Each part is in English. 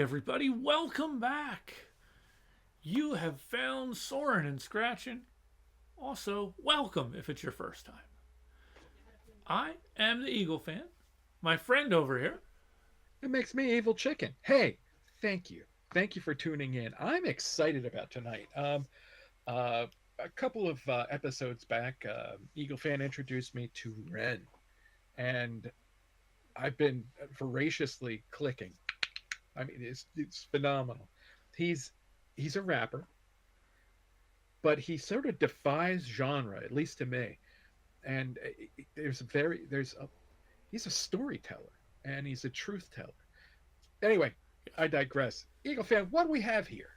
Hey everybody, welcome back. You have found Soarin Scratchin. Also, welcome if it's your first time. I am the Eagle fan. My friend over here. It makes me evil chicken. Hey, thank you. Thank you for tuning in. I'm excited about tonight. Uh, a couple of episodes back, Eagle fan introduced me to Ren, and I've been voraciously clicking. I mean, it's phenomenal. He's he's a rapper, but he sort of defies genre, at least to me. And there's a he's a storyteller and he's a truth teller. Anyway, I digress. Eagle fan, what do we have here?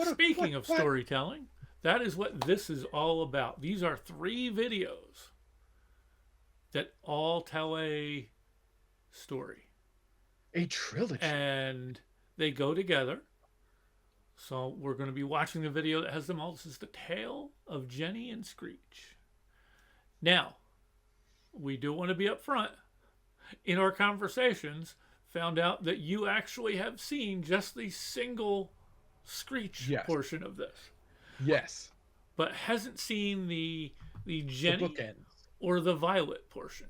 Speaking of storytelling, that is what this is all about. These are 3 videos that all tell a story. A trilogy. And they go together. So we're going to be watching the video that has them all. This is the Tale of Jenny and Screech. Now, we do want to be upfront. In our conversations, found out that you actually have seen just the single Screech portion of this. Yes. But hasn't seen the Jenny the or the Violet portion.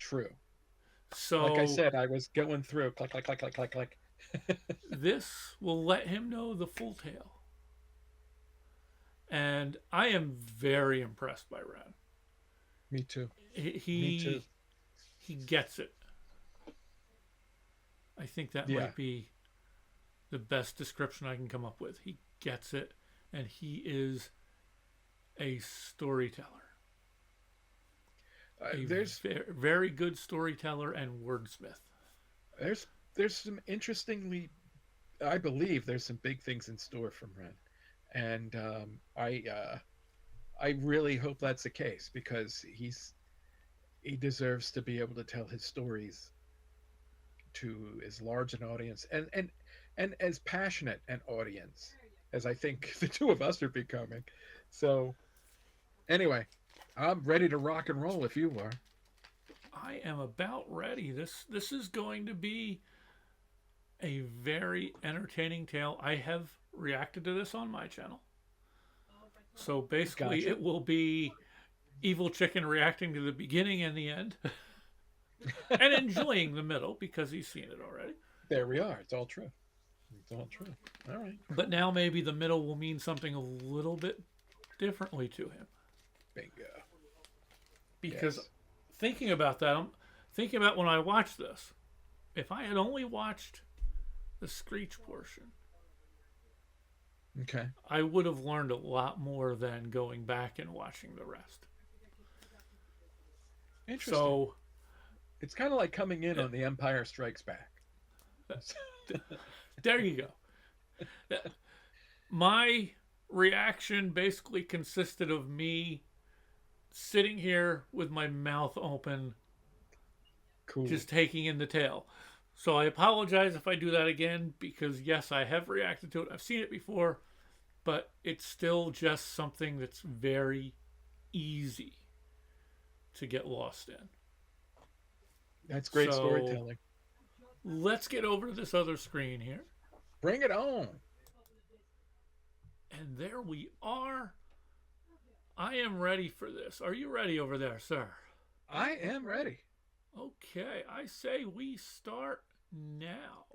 True. So, like I said, I was going through click, click, click, click, click, click. This will let him know the full tale. And I am very impressed by Ren. Me too. Me too. He gets it. I think that might be the best description I can come up with. He gets it, and he is a storyteller. There's very good storyteller and wordsmith. There's some interestingly, I believe there's some big things in store from Ren, and I really hope that's the case because he deserves to be able to tell his stories to as large an audience and as passionate an audience as I think the two of us are becoming. So anyway, I'm ready to rock and roll if you are. I am about ready. This is going to be a very entertaining tale. I have reacted to this on my channel. So basically it will be Evil Chicken reacting to the beginning and the end. And enjoying the middle because he's seen it already. There we are. It's all true. It's all true. All right. But now maybe the middle will mean something a little bit differently to him. Bingo. Because thinking about that, I'm thinking about when I watched this. If I had only watched the Screech portion, okay, I would have learned a lot more than going back and watching the rest. Interesting. So it's kind of like coming in on The Empire Strikes Back. There you go. My reaction basically consisted of me sitting here with my mouth open, just taking in the tale. So I apologize if I do that again because, yes, I have reacted to it. I've seen it before, but it's still just something that's very easy to get lost in. That's great storytelling. Let's get over to this other screen here. Bring it on. And there we are. I am ready for this. Are you ready over there, sir? I am ready. Okay, I say we start now.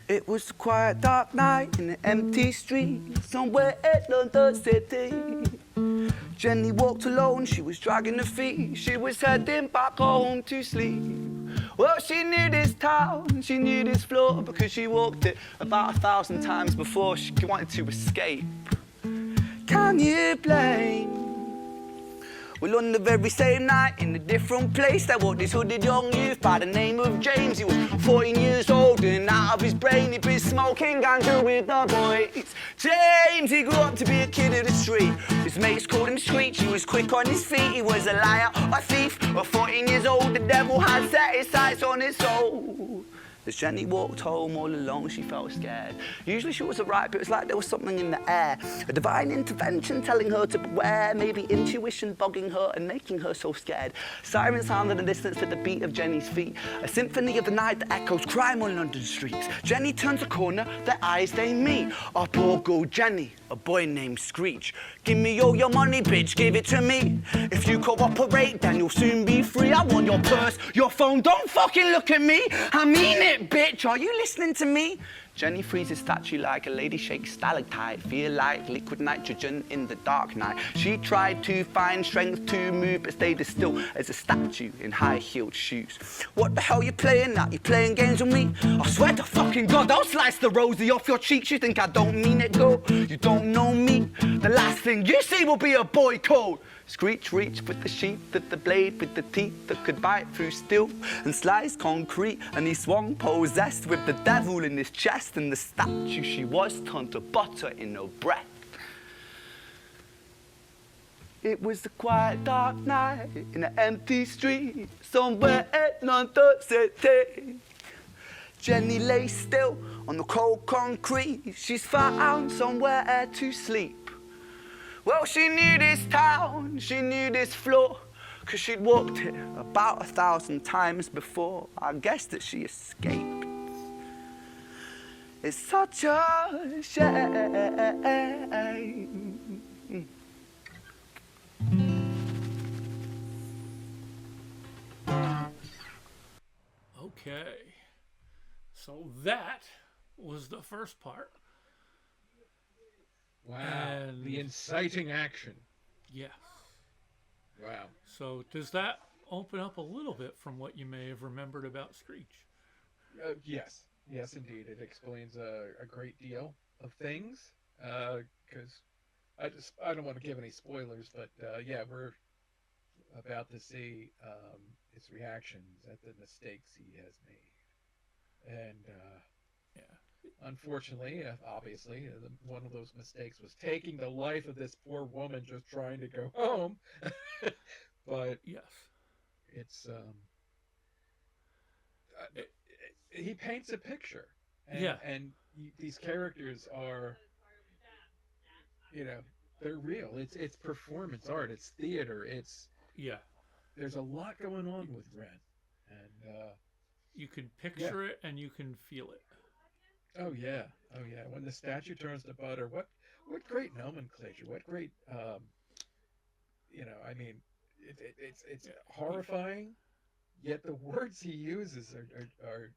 It was a quiet, dark night in an empty street somewhere in London City. Jenny walked alone, she was dragging her feet. She was heading back home to sleep. Well, she knew this town, she knew this floor, because she walked it about 1,000 times before. She wanted to escape. one you blame. Well, on the very same night, in a different place, there was this hooded young youth by the name of James. He was 14 years old and out of his brain. He'd been smoking ganja with the boys. James, he grew up to be a kid of the street. His mates called him Screech. He was quick on his feet. He was a liar, a thief. At 14 years old, the devil had set his sights on his soul. As Jenny walked home all alone, she felt scared. Usually she was alright, but it was like there was something in the air. A divine intervention telling her to beware, maybe intuition bugging her and making her so scared. Sirens sound in the distance at the beat of Jenny's feet. A symphony of the night that echoes crime on London streets. Jenny turns a corner, their eyes they meet. Up or go Jenny, a boy named Screech. Give me all your money, bitch, give it to me. If you cooperate, then you'll soon be free. I want your purse, your phone, don't fucking look at me. I mean it, bitch, are you listening to me? Jenny freezes statue like a lady shakes stalactite. Feel like liquid nitrogen in the dark night. She tried to find strength to move, but stayed as still as a statue in high-heeled shoes. What the hell you playing at? You playing games with me? I swear to fucking God, I'll slice the rosy off your cheeks. You think I don't mean it, girl? You don't know me. The last thing you see will be a boy code. Screech reached with the sheath of the blade, with the teeth that could bite through steel and slice concrete, and he swung possessed with the devil in his chest, and the statue she was turned to butter in her breath. It was a quiet dark night in an empty street somewhere in London City. Jenny lay still on the cold concrete. She's found somewhere to sleep. Well, she knew this town, she knew this floor, 'cause she'd walked it about 1,000 times before. I guess that she escaped. It's such a shame. Okay. So that was the first part. Wow. And The inciting action. yes. Wow. So does that open up a little bit from what you may have remembered about Screech? Yes. Yes, indeed. It explains a great deal of things. Because I don't want to give any spoilers, but yeah, we're about to see his reactions at the mistakes he has made. And Yeah. unfortunately, obviously, one of those mistakes was taking the life of this poor woman just trying to go home. But Yes. it's he paints a picture, and, Yeah. and these characters are, they're real. It's performance art. It's theater. Yeah. There's a lot going on with Ren, and You can picture it and you can feel it. oh yeah. When the statue turns to butter, what great nomenclature! What great, I mean, it's horrifying, yet the words he uses are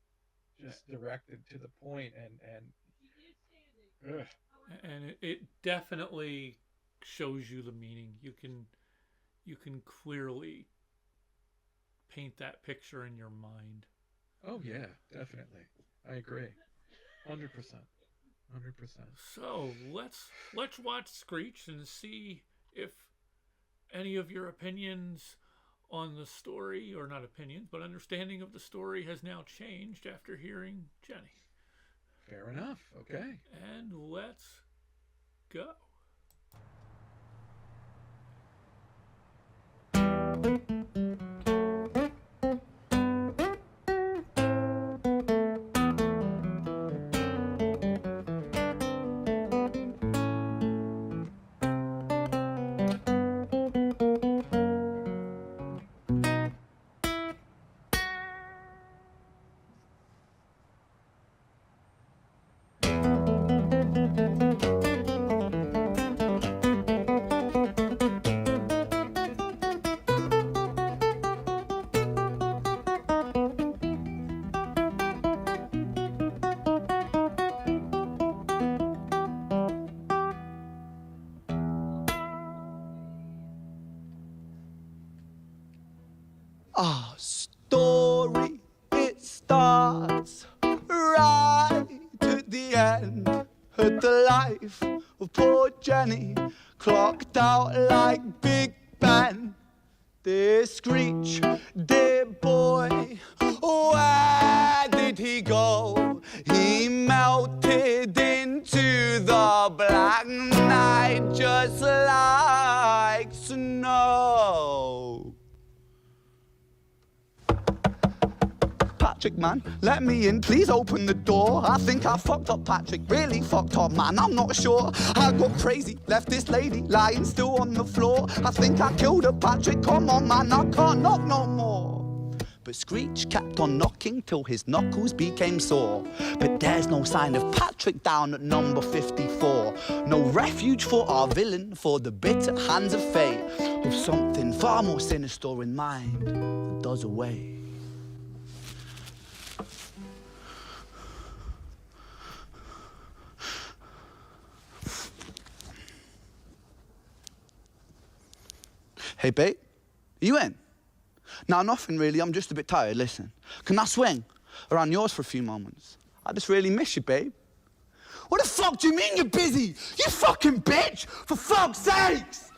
just directed to the point, and ugh. And it definitely shows you the meaning. You can clearly paint that picture in your mind. Oh yeah, definitely. I agree. 100%. 100%. So let's watch Screech and see if any of your opinions on the story, or not opinions, but understanding of the story, has now changed after hearing Jenny. Fair enough. Okay. And let's go. Our story, it starts right at the end of the life of poor Jenny clocked out like Big Ben. Dear Screech, dear boy, where did he go? He melted into the black night just like snow. Patrick, man, let me in, please open the door. I think I fucked up, Patrick, really fucked up, man, I'm not sure. I got crazy, left this lady lying still on the floor. I think I killed her, Patrick, come on, man, I can't knock no more. But Screech kept on knocking till his knuckles became sore. But there's no sign of Patrick down at number 54. No refuge for our villain, for the bitter hands of fate, with something far more sinister in mind that does away. Hey, babe, are you in? No, nothing really. I'm just a bit tired. Listen, can I swing around yours for a few moments? I just really miss you, babe. What the fuck do you mean you're busy? You fucking bitch! For fuck's sakes!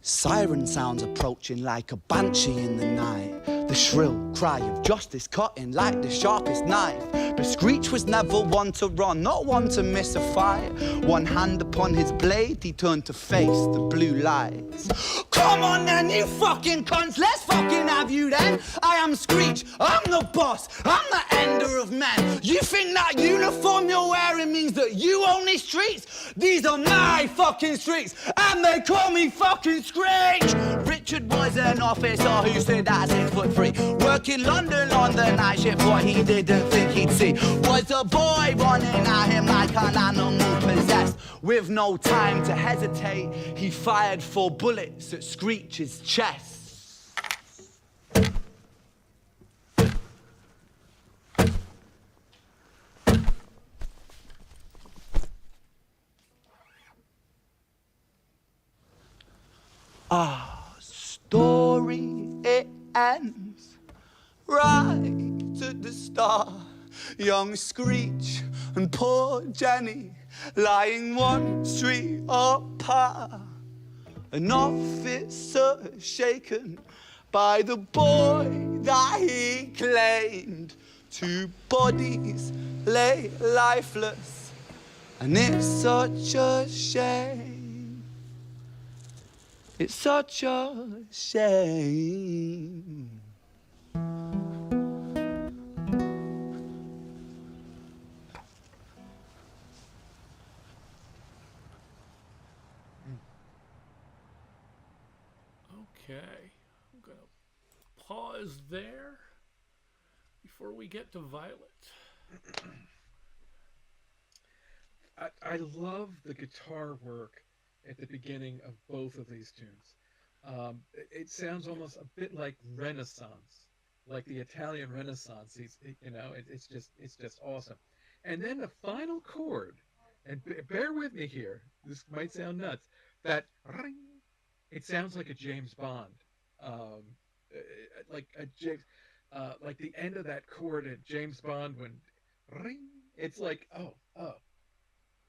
Siren sounds approaching like a banshee in the night. The shrill cry of justice cutting like the sharpest knife. But Screech was never one to run, not one to miss a fight. One hand upon his blade, he turned to face the blue lights. Come on then, you fucking cunts, let's fucking have you then. I am Screech, I'm the boss, I'm the ender of men. You think that uniform you're wearing means that you own these streets? These are my fucking streets, and they call me fucking Screech. Richard was an officer who stood at 6'3", working London on the night shift. What he didn't think he'd see was a boy running at him like an animal possessed. With no time to hesitate, he fired 4 bullets at Screech's chest. Our story, it ends right at the start. Young Screech and poor Jenny lying one street apart. An officer shaken by the boy that he claimed. 2 bodies lay lifeless, and it's such a shame. It's such a shame. Okay, I'm going to pause there before we get to Violet. I love the guitar work at the beginning of both of these tunes. It sounds almost a bit like Renaissance, like the Italian Renaissance. It's just awesome. And then the final chord, and bear with me here, this might sound nuts, that ring, it sounds like a James Bond, like the end of that chord at James Bond when ring, it's like oh,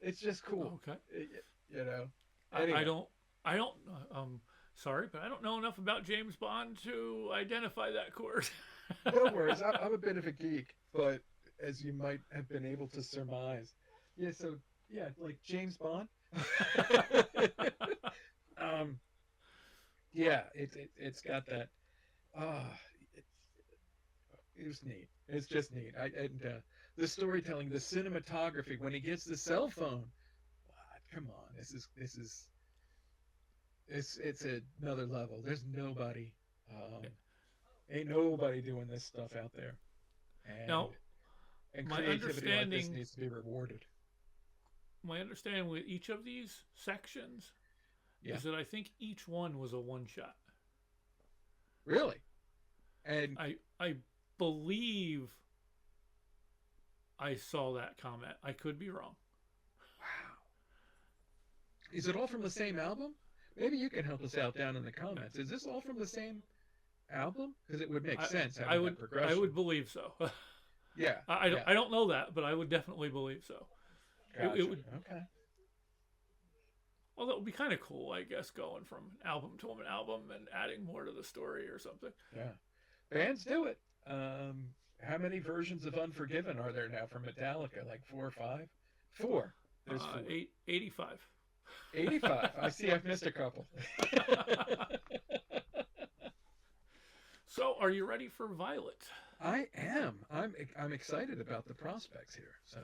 it's just cool. Okay. Anyway. I don't, sorry, but I don't know enough about James Bond to identify that chord. No worries, I'm a bit of a geek, but as you might have been able to surmise, like James Bond. It's got that. It was neat. It's just neat. The storytelling, the cinematography. When he gets the cell phone, come on, it's another level. There's nobody, ain't nobody doing this stuff out there. And my creativity like this understanding needs to be rewarded. My understanding with each of these sections is that I think each one was a one-shot. Really? And I believe I saw that comment. I could be wrong. Wow. Is it all from the same album? Maybe you can help us out down in the comments. Is this all from the same album? Because it would make sense having that progression. I would believe so. Yeah. I don't know that, but I would definitely believe so. Gotcha. It would. Okay. Well, that would be kind of cool, I guess, going from album to an album and adding more to the story or something. Yeah. Bands do it. How many versions of Unforgiven are there now from Metallica? Like 4 or 5? 4. There's 4. 85. 85. I see I've missed a couple. So, are you ready for Violet? I am. I'm excited about the prospects here. So,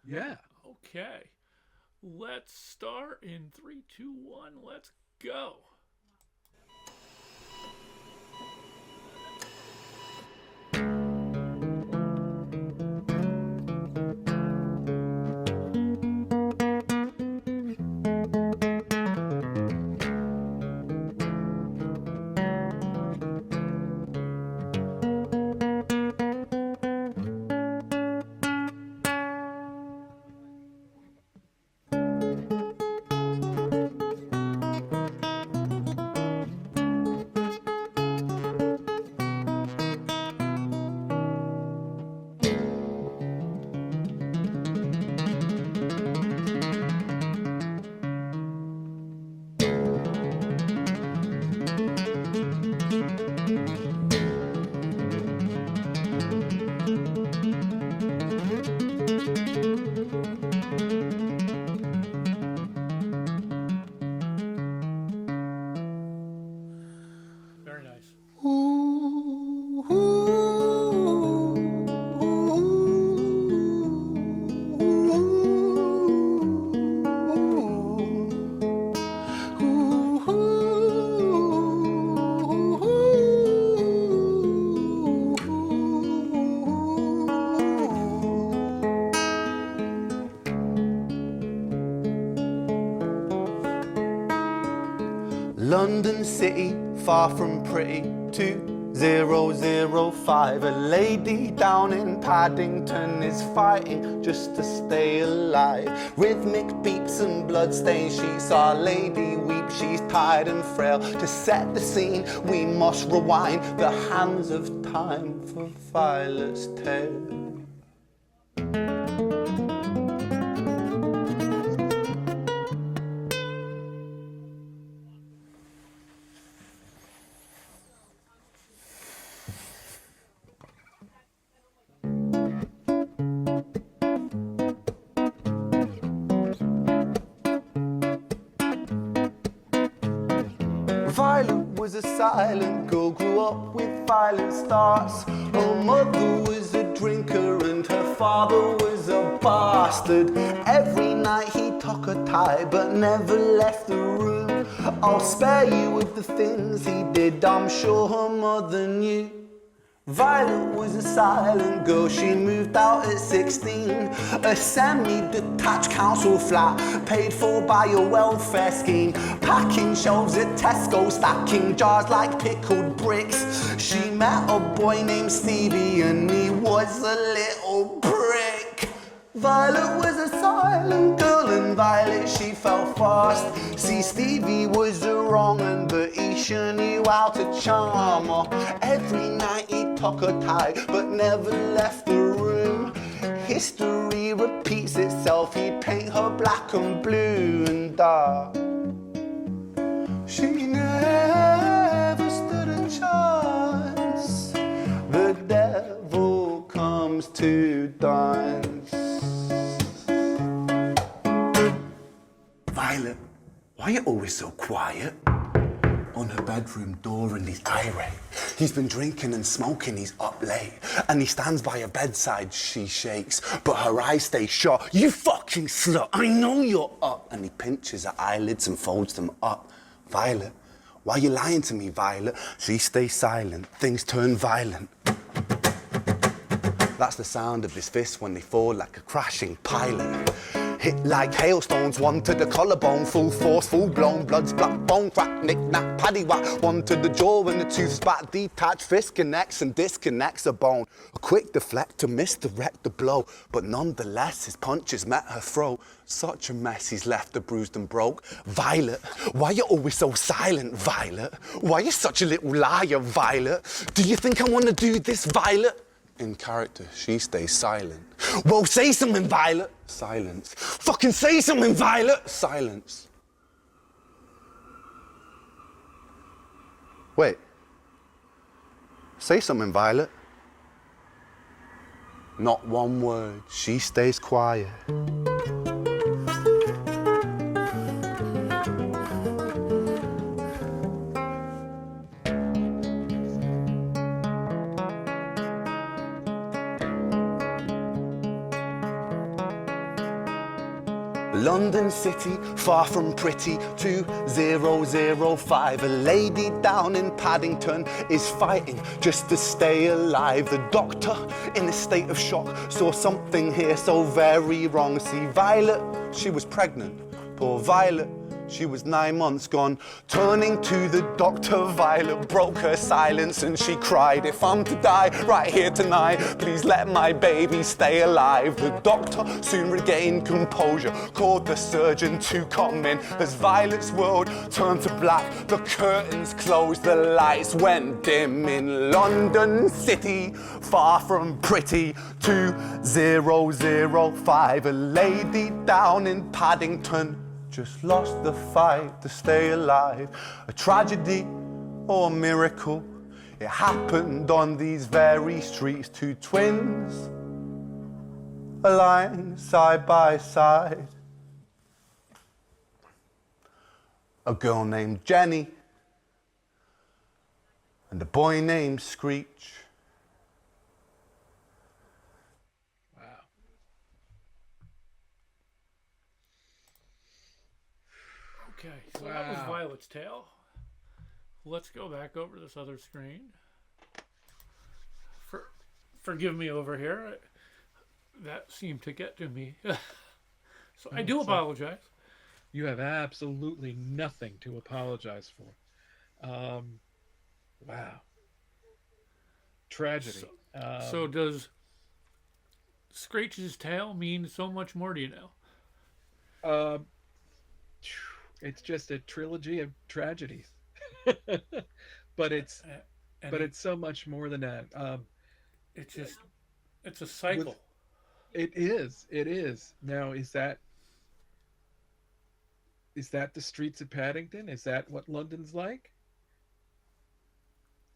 yeah. Okay. Let's start in 3, 2, 1. Let's go. Very nice. London City, far from pretty, 2005. A lady down in Paddington is fighting just to stay alive. Rhythmic beeps and bloodstains, she saw a lady weep, she's tired and frail. To set the scene, we must rewind the hands of time for Violet's tale. Violet was a silent girl, grew up with violent starts. Her mother was a drinker and her father was a bastard. Every night he took her tie but never left the room. I'll spare you of the things he did, I'm sure her mother knew. Violet was a silent girl, she moved out at 16. A semi-detached council flat, paid for by a welfare scheme. Packing shelves at Tesco, stacking jars like pickled bricks. She met a boy named Stevie and he was a little prick. Violet was a silent girl and Violet she fell fast. See, Stevie was a wrong un, but he sure knew how to charm her. Every night he took her tie but never left the room. History repeats itself, he'd paint her black and blue and dark. She never stood a chance. The devil comes to dance. Violet, why are you always so quiet? On her bedroom door and he's irate. He's been drinking and smoking, he's up late. And he stands by her bedside, she shakes, but her eyes stay shut. You fucking slut, I know you're up. And he pinches her eyelids and folds them up. Violet, why are you lying to me, Violet? She stays silent, things turn violent. That's the sound of his fists when they fall like a crashing pilot. Hit like hailstones, one to the collarbone, full force, full blown, blood's black bone, crack, knick, knack, paddywhack, one to the jaw and the tooth spat, detached fist connects and disconnects a bone. A quick deflect to misdirect the blow, but nonetheless his punches met her throat. Such a mess he's left her bruised and broke. Violet, why you always so silent, Violet? Why you such a little liar, Violet? Do you think I want to do this, Violet? In character, she stays silent. Well, say something, Violet. Silence. Fucking say something, Violet. Silence. Wait. Say something, Violet. Not one word. She stays quiet. London City, far from pretty, 2005. A lady down in Paddington is fighting just to stay alive. The doctor, in a state of shock, saw something here so very wrong. See, Violet, she was pregnant. Poor Violet, she was 9 months gone. Turning to the doctor, Violet broke her silence and she cried, if I'm to die right here tonight, please let my baby stay alive. The doctor soon regained composure, called the surgeon to come in. As Violet's world turned to black, the curtains closed, the lights went dim. In London City, far from pretty, 2005. A lady down in Paddington just lost the fight to stay alive. A tragedy or a miracle, it happened on these very streets. Two twins are lying side by side. A girl named Jenny and a boy named Screech. Okay, so that was Violet's tale. Let's go back over this other screen. Forgive me over here. That seemed to get to me. So I do apologize. You have absolutely nothing to apologize for. Wow. Tragedy. So does Screech's tale mean so much more to you now? It's just a trilogy of tragedies. but it's so much more than that. It's a cycle. It is. Now, is that the streets of Paddington? Is that what London's like?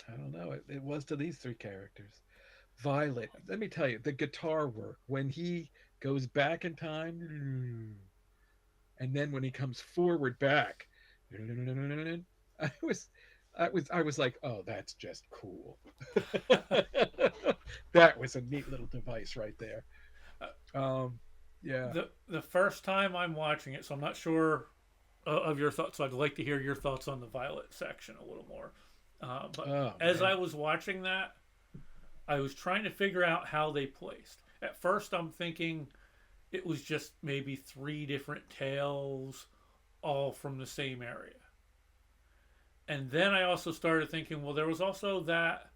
I don't know. It was to these three characters. Violet, let me tell you, the guitar work, when he goes back in time, and then when he comes forward back, I was like, oh, that's just cool. That was a neat little device right there. Yeah. The first time I'm watching it, so I'm not sure of your thoughts. So I'd like to hear your thoughts on the Violet section a little more. As I was watching that, I was trying to figure out how they placed. At first, I'm thinking it was just maybe 3 different tales, all from the same area. And then I also started thinking, well, there was also that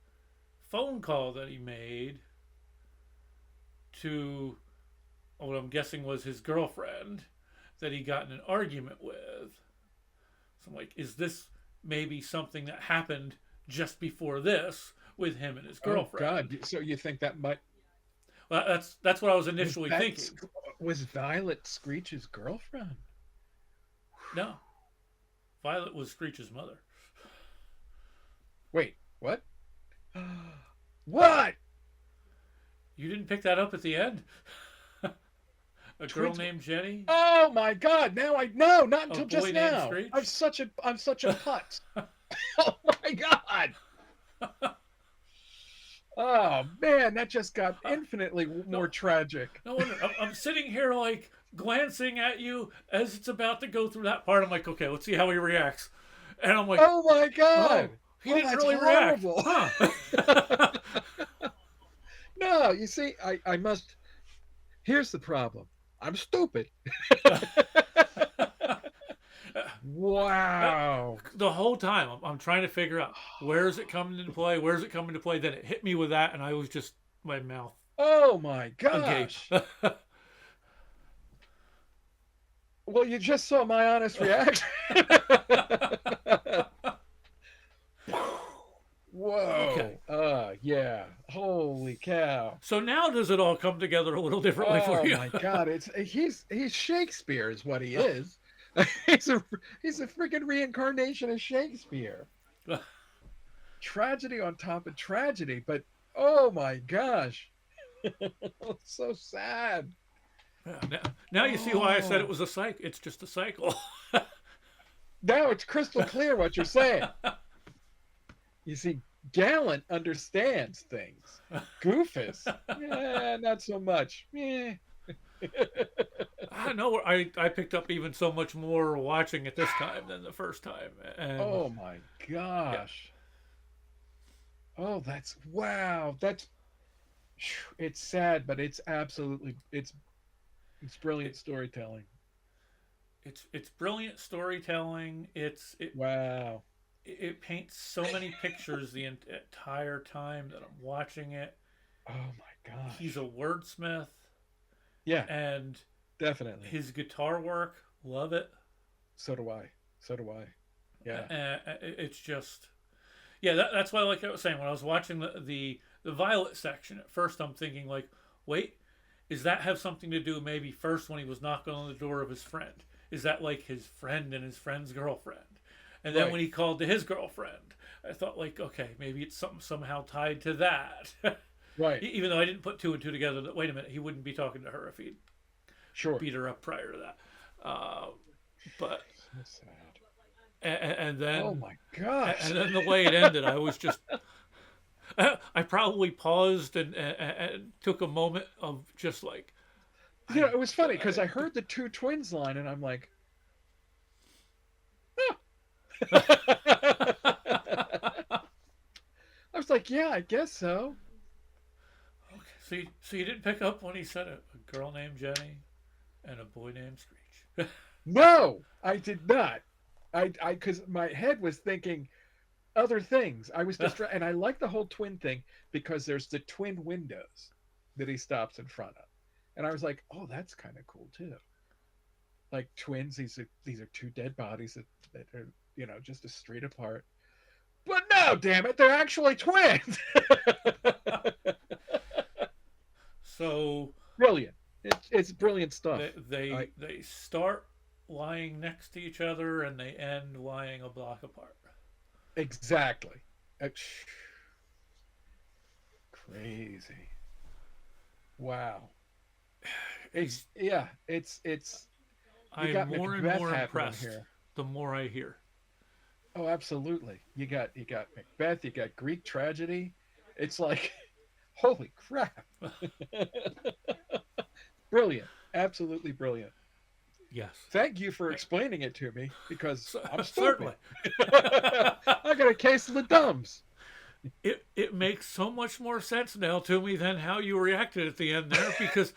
phone call that he made to what I'm guessing was his girlfriend that he got in an argument with. So I'm like, is this maybe something that happened just before this with him and his girlfriend? Oh God! So you think that might? Well, that's what I was initially thinking. Was Violet Screech's girlfriend? No, Violet was Screech's mother. Wait, what? What? You didn't pick that up at the end? A girl named Jenny? Oh my God! Now not until just now. Screech? I'm such a putz. Oh my God! Oh man, that just got infinitely more tragic. No wonder. I'm sitting here like glancing at you as it's about to go through that part. I'm like, okay, let's see how he reacts. And I'm like, oh my God! Oh, he didn't really react. Huh. No, you see, I must. Here's the problem. I'm stupid. Wow. The whole time I'm trying to figure out where is it coming into play? Where's it coming to play? Then it hit me with that, and I was just my mouth. Oh my gosh. Well, you just saw my honest reaction. Whoa. Okay. Yeah. Holy cow. So now does it all come together a little differently for Oh you? my God! He's Shakespeare is what he is. He's a freaking reincarnation of Shakespeare. Tragedy on top of tragedy, but oh my gosh, it's so sad. Now you see why I said it Oh, was a cycle. It's just a cycle. now it's crystal clear what you're saying. You see, Gallant understands things. Goofus, yeah, not so much. Yeah. I know I picked up even so much more watching it this time than the first time. And Oh my yeah, gosh. Oh, that's wow. That's it's sad, but it's absolutely it's brilliant it, storytelling. it's brilliant storytelling. Wow. It paints so many pictures the entire time that I'm watching it. Oh my He's a gosh. wordsmith, Yeah, and definitely. his guitar work, love it. So do I. So do I. Yeah. It's just, yeah. That's why, like I was saying, when I was watching the Violet section, at first I'm thinking like, wait, does that have something to do maybe first when he was knocking on the door of his friend? Is that like his friend and his friend's girlfriend? And then Right. when he called to his girlfriend, I thought like, okay, maybe it's something somehow tied to that. Right. Even though I didn't put two and two together, that wait a minute, he wouldn't be talking to her if he'd Sure. beat her up prior to that. But So sad. and Oh then my gosh. and then the way it ended, I was just I probably paused and took a moment of just like, You know, it was funny because I heard the two twins line and I'm like, huh. I was like, yeah, I guess so. so you didn't pick up when he said a girl named Jenny and a boy named Screech. No, I did not. I because my head was thinking other things. I was distracted, and I like the whole twin thing because there's the twin windows that he stops in front of, and I was like, oh, that's kind of cool too. Like twins, these are two dead bodies that are just a street apart. But no, damn it, they're actually twins. So Brilliant. It's brilliant stuff. they start lying next to each other and they end lying a block apart. Exactly. Crazy. Wow. It's yeah. It's you I'm got more and Macbeth more happening impressed here. the more I hear. Oh, absolutely. You got Macbeth. You got Greek tragedy. It's like, holy crap! Brilliant. Absolutely brilliant. Yes. Thank you for explaining it to me because I'm Certainly. stupid. I got a case of the dumbs. It makes so much more sense now to me than how you reacted at the end there, because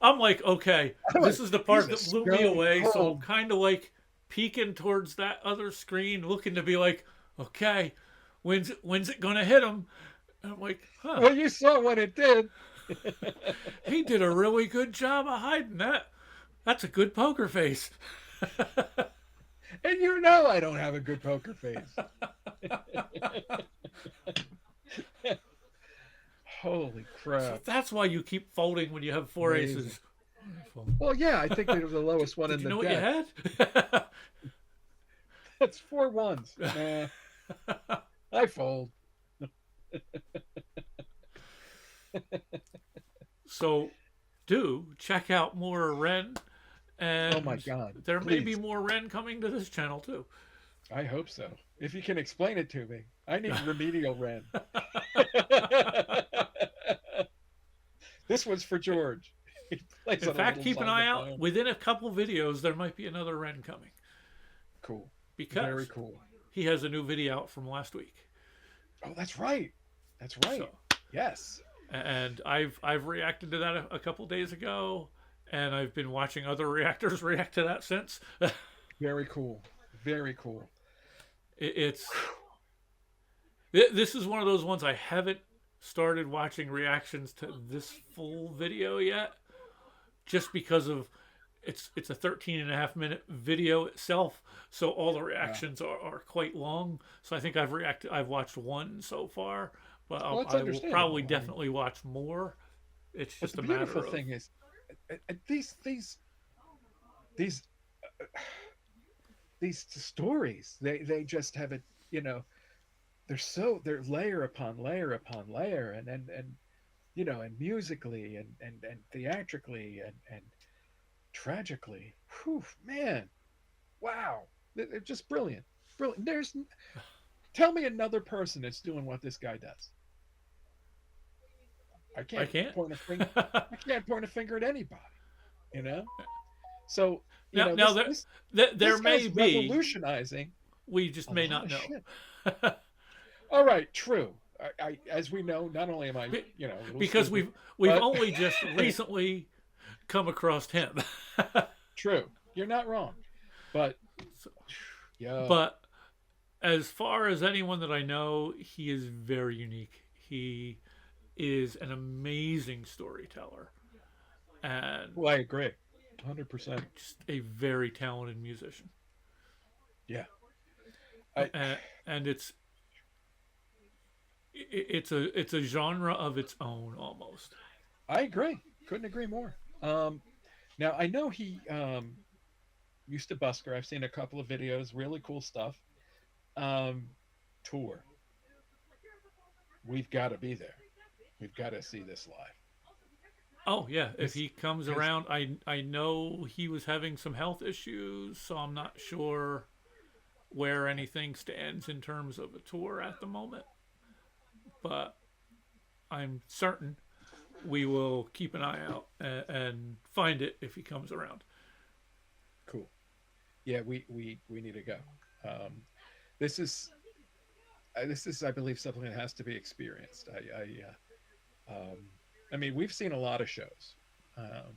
I'm like, okay, this is the part that Jesus, blew me stone away. So I'm cold. kind of like peeking towards that other screen, looking to be like, okay, when's it gonna hit him? And I'm like, huh, Well, you saw what it did. he did a really good job of hiding that. That's a good poker face. And you know I don't have a good poker face. Holy So crap. that's why you keep folding when you have four Amazing. aces. Well, yeah, I think they were the lowest one Did in you the know what deck. you had? That's 4 ones. Nah, I fold. So do check out more Ren, and Oh my God, there may be please. more Ren coming to this channel too. I hope so. If you can explain it to me. I need remedial Ren. This one's for George. He plays In on a fact, little keep an eye out. xylophone. Within a couple videos, there might be another Ren coming, Cool. because Very cool. he has a new video out from last week. Oh, that's right. That's right. So, Yes. and I've reacted to that a couple days ago, and I've been watching other reactors react to that since. Very cool. Very cool. It's this is one of those ones I haven't started watching reactions to this full video yet, just because of it's a 13.5 minute video itself, so all the reactions are quite long. So I think I've watched one so far, but Well, that's I will understandable. probably I mean, definitely watch more. It's but just the a matter beautiful of thing is, these these stories, they just have it, you know, they're layer upon layer upon layer, and you know, and musically and theatrically and tragically. Whew, man, wow, they're just brilliant, brilliant. Tell me another person that's doing what this guy does. I I can't can't. point a finger. I can't point a finger at anybody. You know. So you now know now this there this there this may guy's be, revolutionizing we just a may lot not of know. shit. All right, true. As we know, not only am I, Be- you know, a little because stupid, we've but only just recently come across him. true. You're not wrong. But So- yeah, but as far as anyone that I know, he is very unique. He is an amazing storyteller and well, I agree, 100%. just a very talented musician. Yeah, I And it's a genre of its own almost. I agree. Couldn't agree more. Now I know he used to busker. I've seen a couple of videos. Really cool stuff. Um, Tour. We've got to be there. We've got to see this live. Oh yeah, if This he comes because around, I know he was having some health issues, so I'm not sure where anything stands in terms of a tour at the moment. But I'm certain we will keep an eye out and find it if he comes around. cool. Yeah, we need to go. Um, this is I believe something that has to be experienced. I mean, we've seen a lot of shows. Um,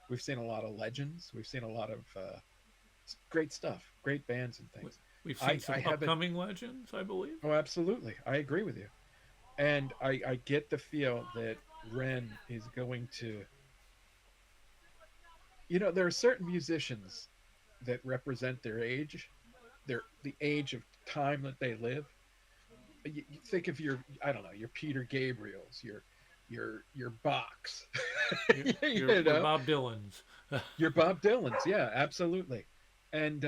we've seen a lot of legends. We've seen a lot of great stuff, great bands and things. We've seen some I haven't. upcoming legends, I believe. Oh, absolutely. I agree with you. And I get the feel that Ren is going to. You know, there are certain musicians that represent their age, the age of time that they live. You think of your, I don't know, your Peter Gabriels, your Bachs, you Your know, Bob Dylan's. your Bob Dylans. Yeah, absolutely. And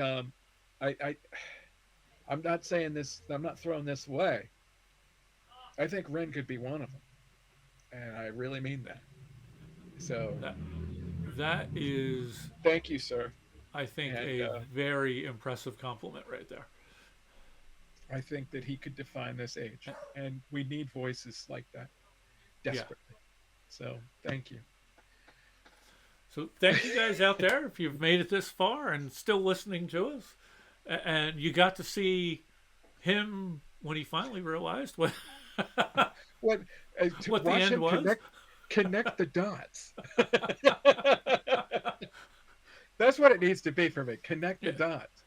I I'm not saying this. I'm not throwing this away. I think Ren could be one of them, and I really mean that. So That, that is, thank you, sir. I think, And a very impressive compliment right there. I think that he could define this age, and we need voices like that desperately. So thank you. So thank you guys out there if you've made it this far and still listening to us. And you got to see him when he finally realized what What to what the watch end him was. connect the dots. That's what it needs to be for me. Connect the Yeah. dots.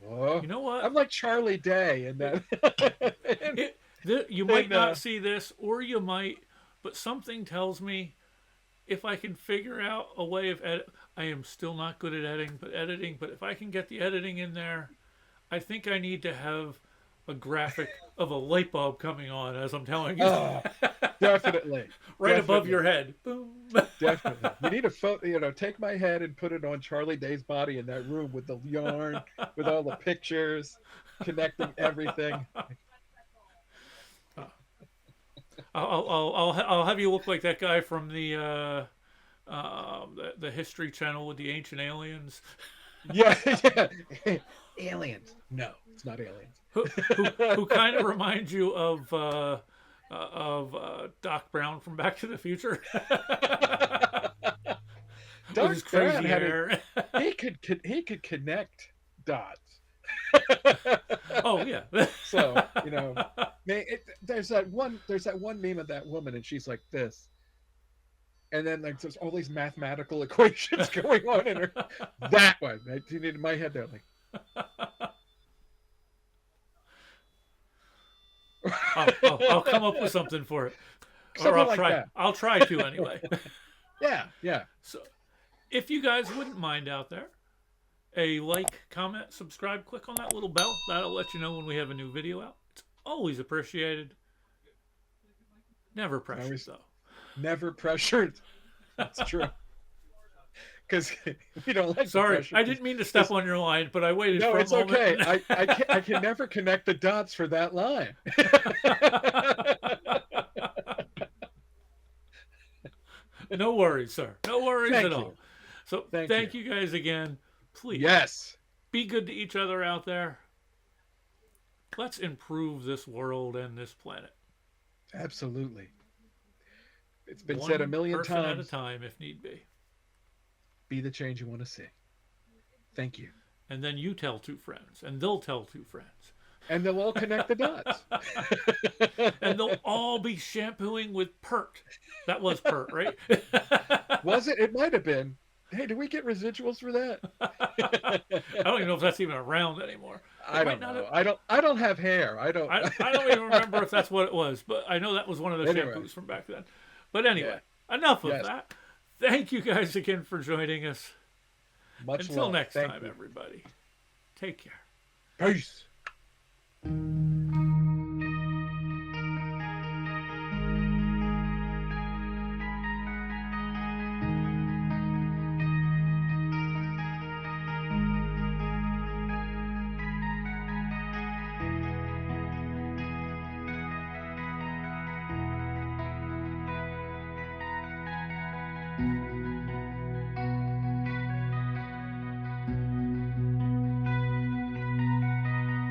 Oh, You know what? I'm like Charlie Day in that. You might And, not see this, or you might, but something tells me if I can figure out a way of edit. I am still not good at editing, but if I can get the editing in there, I think I need to have a graphic of a light bulb coming on as I'm telling you. Oh, definitely. Right above Definitely. your head. Boom. Definitely. You need a photo, you know, take my head and put it on Charlie Day's body in that room with the yarn, with all the pictures, connecting everything. I'll have you look like that guy from the History Channel with the ancient aliens, Yeah, yeah. Aliens. No, it's not aliens. who kind of reminds you of Doc Brown from Back to the Future. With his Doc crazy Brown had hair. he could connect dots. Oh yeah. So you know, there's that one meme of that woman, and she's like this, and then like there's all these mathematical equations going on in her. That one, in my head, they're like, I'll come up with something for it, or something I'll like try. that. I'll try to anyway. Yeah. So, if you guys wouldn't mind out there, a like, comment, subscribe, click on that little bell. That'll let you know when we have a new video out. It's always appreciated. Never pressured, was though. never pressured. That's true. Because we don't like the Sorry, pressure. I didn't mean to step on your line, but I waited No, for a it's moment. okay. I can never connect the dots for that line. No worries, sir. No worries Thank at you. all. So Thank thank you guys again. Please Yes, be good to each other out there. Let's improve this world and this planet. absolutely. It's been One said a million person at a times. time, if need be. Be the change you want to see. Thank you. And then you tell 2 friends, and they'll tell 2 friends. And they'll all connect the dots. And they'll all be shampooing with Pert. That was Pert, right? Was it? It might have been. Hey, do we get residuals for that? I don't even know if that's even around anymore. I don't know. I don't have hair. I don't. I don't even remember if that's what it was, but I know that was one of the Anyway. shampoos from back then. But anyway, enough of that. Thank you guys again for joining us. Much Until love. next Thank time, you. everybody. Take care. Peace.